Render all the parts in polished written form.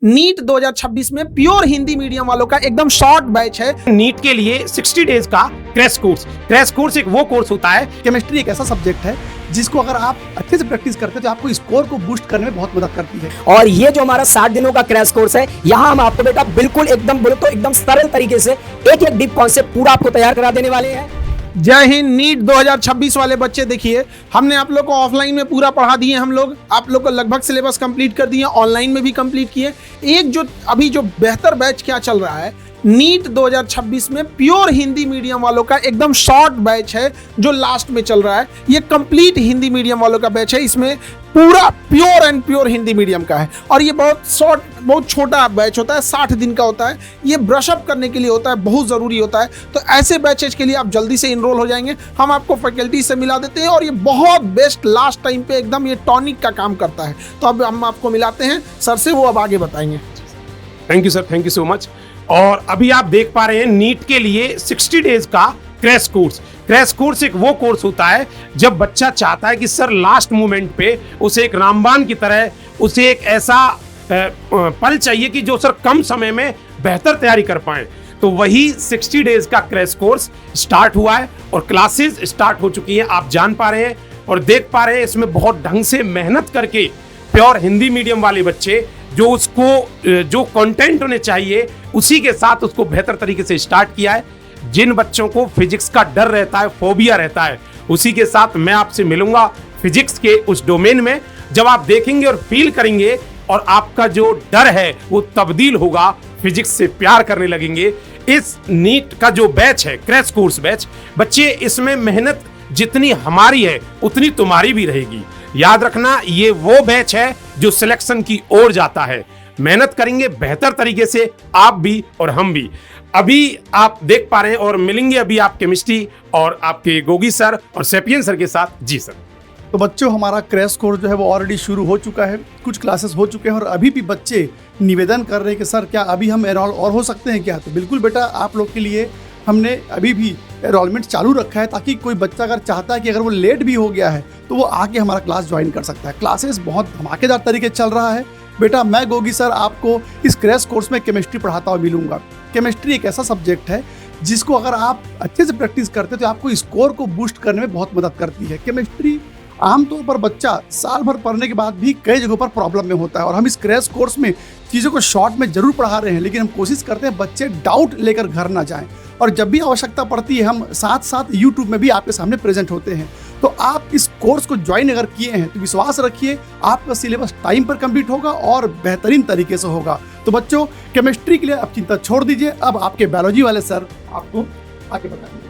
NEET 2026 में pure Hindi medium वालों का एकदम शॉर्ट बैच है। नीट के लिए 60 डेज का क्रैश कोर्स एक वो कोर्स होता है। केमिस्ट्री एक ऐसा सब्जेक्ट है जिसको अगर आप अच्छे से प्रैक्टिस करते हैं तो आपको स्कोर को बूस्ट करने में बहुत मदद करती है। और ये जो हमारा 60 दिनों का क्रैश कोर्स है, यहाँ हम आपको बेटा बिल्कुल एकदम बोले तो एकदम सरल तरीके से एक एक डीप कॉन्सेप्ट पूरा आपको तैयार करा देने वाले हैं। जय हिंद। नीट 2026 वाले बच्चे देखिए, हमने आप लोग को ऑफलाइन में पूरा पढ़ा दिए, हम लोग आप लोग को लगभग सिलेबस कंप्लीट कर दिए, ऑनलाइन में भी कंप्लीट किए। एक जो अभी जो बेहतर बैच क्या चल रहा है, नीट 2026 में प्योर हिंदी मीडियम वालों का एकदम शॉर्ट बैच है जो लास्ट में चल रहा है। ये कंप्लीट हिंदी मीडियम वालों का बैच है, इसमें पूरा pure and pure Hindi medium का है। और ये बहुत शॉर्ट, बहुत छोटा बैच होता है, 60 दिन का होता है। ये ब्रशअप करने के लिए होता है, बहुत ज़रूरी होता है। तो ऐसे बैचेज के लिए आप जल्दी से इनरोल हो जाएंगे, हम आपको फैकल्टी से मिला देते हैं और ये बहुत बेस्ट लास्ट टाइम पे एकदम ये टॉनिक का काम करता है। तो अब हम आपको मिलाते हैं सर से, वो अब आगे बताएंगे। Thank you sir, thank you so much. और अभी आप देख पा रहे हैं नीट के लिए 60 डेज का क्रैश कोर्स एक वो कोर्स होता है जब बच्चा चाहता है कि सर लास्ट मोमेंट पे उसे एक रामबाण की तरह उसे एक ऐसा पल चाहिए कि जो सर कम समय में बेहतर तैयारी कर पाए। तो वही 60 डेज का क्रैश कोर्स स्टार्ट हुआ है और क्लासेस स्टार्ट हो चुकी हैं। आप जान पा रहे हैं और देख पा रहे हैं, इसमें बहुत ढंग से मेहनत करके प्योर हिंदी मीडियम वाले बच्चे जो कंटेंट उन्हें चाहिए उसी के साथ उसको बेहतर तरीके से स्टार्ट किया है। जिन बच्चों को फिजिक्स का डर रहता है, फोबिया रहता है, उसी के साथ मैं आपसे मिलूंगा फिजिक्स के उस डोमेन में। जब आप देखेंगे और फील करेंगे और आपका जो डर है वो तब्दील होगा, फिजिक्स से प्यार करने लगेंगे। इस नीट का जो बैच है, क्रैश कोर्स बैच, बच्चे इसमें मेहनत जितनी हमारी है उतनी तुम्हारी भी रहेगी। याद रखना, ये वो बैच है जो सिलेक्शन की ओर जाता है। मेहनत करेंगे बेहतर तरीके से, आप भी और हम भी। अभी आप देख पा रहे हैं और मिलेंगे अभी आप केमिस्ट्री और आपके गोगी सर और सेपियन सर के साथ। जी सर। तो बच्चों, हमारा क्रैश कोर्स जो है वो ऑलरेडी शुरू हो चुका है, कुछ क्लासेस हो चुके हैं और अभी भी बच्चे निवेदन कर रहे हैं कि सर क्या अभी हम एनरोल और हो सकते हैं क्या। तो बिल्कुल बेटा, आप लोग के लिए हमने अभी भी एनरोलमेंट चालू रखा है ताकि कोई बच्चा अगर चाहता है कि अगर वो लेट भी हो गया है तो वो आके हमारा क्लास ज्वाइन कर सकता है। क्लासेस बहुत धमाकेदार तरीके चल रहा है। बेटा, मैं गोगी सर आपको इस क्रैश कोर्स में केमिस्ट्री पढ़ाता हुआ मिलूंगा। केमिस्ट्री एक ऐसा सब्जेक्ट है जिसको अगर आप अच्छे से प्रैक्टिस करते हैं तो आपको स्कोर को बूस्ट करने में बहुत मदद करती है। केमिस्ट्री आमतौर पर बच्चा साल भर पढ़ने के बाद भी कई जगहों पर प्रॉब्लम में होता है और हम इस क्रैश कोर्स में चीज़ों को शॉर्ट में जरूर पढ़ा रहे हैं, लेकिन हम कोशिश करते हैं बच्चे डाउट लेकर घर ना जाएं। और जब भी आवश्यकता पड़ती है हम साथ साथ यूट्यूब में भी आपके सामने प्रेजेंट होते हैं। तो आप इस कोर्स को ज्वाइन अगर किए हैं तो विश्वास रखिए आपका सिलेबस टाइम पर कंप्लीट होगा और बेहतरीन तरीके से होगा। तो बच्चों, केमिस्ट्री के लिए अब चिंता छोड़ दीजिए, अब आपके बायोलॉजी वाले सर आपको आगे बताएंगे।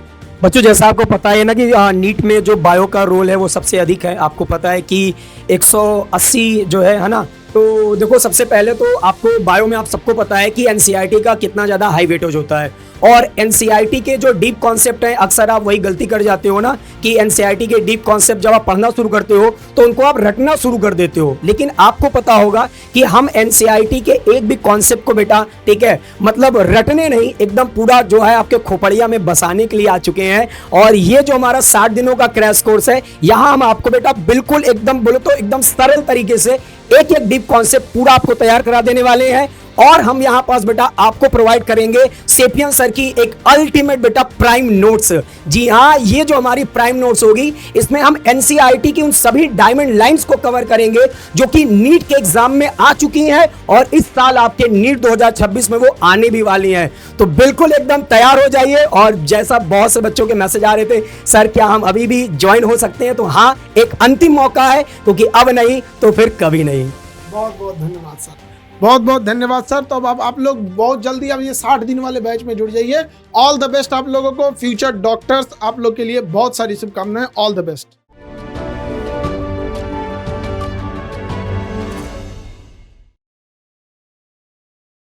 बच्चों, जैसा आपको पता है ना कि नीट में जो बायो का रोल है वो सबसे अधिक है। आपको पता है कि 180 जो है ना। तो देखो, सबसे पहले तो आपको बायो में आप सबको पता है कि एनसीईआरटी का कितना ज़्यादा हाई वेटेज होता है। और एनसीईआरटी के जो डीप कॉन्सेप्ट हैं, अक्सर आप वही गलती कर जाते हो ना कि एनसीईआरटी के डीप कॉन्सेप्ट जब आप पढ़ना शुरू करते हो तो उनको आप रटना शुरू कर देते हो। लेकिन आपको पता होगा कि हम एनसीईआरटी के एक भी कॉन्सेप्ट को बेटा, ठीक है, मतलब रटने नहीं, एकदम पूरा जो है आपके खोपड़िया में बसाने के लिए आ चुके हैं। और ये जो हमारा 60 दिनों का क्रैश कोर्स है, यहाँ हम आपको बेटा बिल्कुल एकदम बोले तो एकदम सरल तरीके से एक एक डीप कॉन्सेप्ट पूरा आपको तैयार करा देने वाले हैं। और हम यहां पास बेटा आपको प्रोवाइड करेंगे सेपियन सर की एक अल्टीमेट बेटा प्राइम नोट्स। जी हां, ये जो हमारी प्राइम नोट्स होगी, इसमें हम एनसीईआरटी की उन सभी डायमंड लाइंस को कवर करेंगे जो कि नीट के एग्जाम में आ चुकी हैं और इस साल आपके नीट 2026 में वो आने भी वाली हैं। तो बिल्कुल एकदम तैयार हो जाइए। और जैसा बहुत से बच्चों के मैसेज आ रहे थे, सर क्या हम अभी भी ज्वाइन हो सकते हैं, तो हाँ, एक अंतिम मौका है, क्योंकि अब नहीं तो फिर कभी नहीं। बहुत बहुत धन्यवाद सर, बहुत बहुत धन्यवाद सर। तो अब आप लोग बहुत जल्दी अब ये 60 दिन वाले बैच में जुड़ जाइए। ऑल द बेस्ट आप लोगों को, फ्यूचर डॉक्टर्स आप लोग के लिए बहुत सारी शुभकामनाएं। All the best.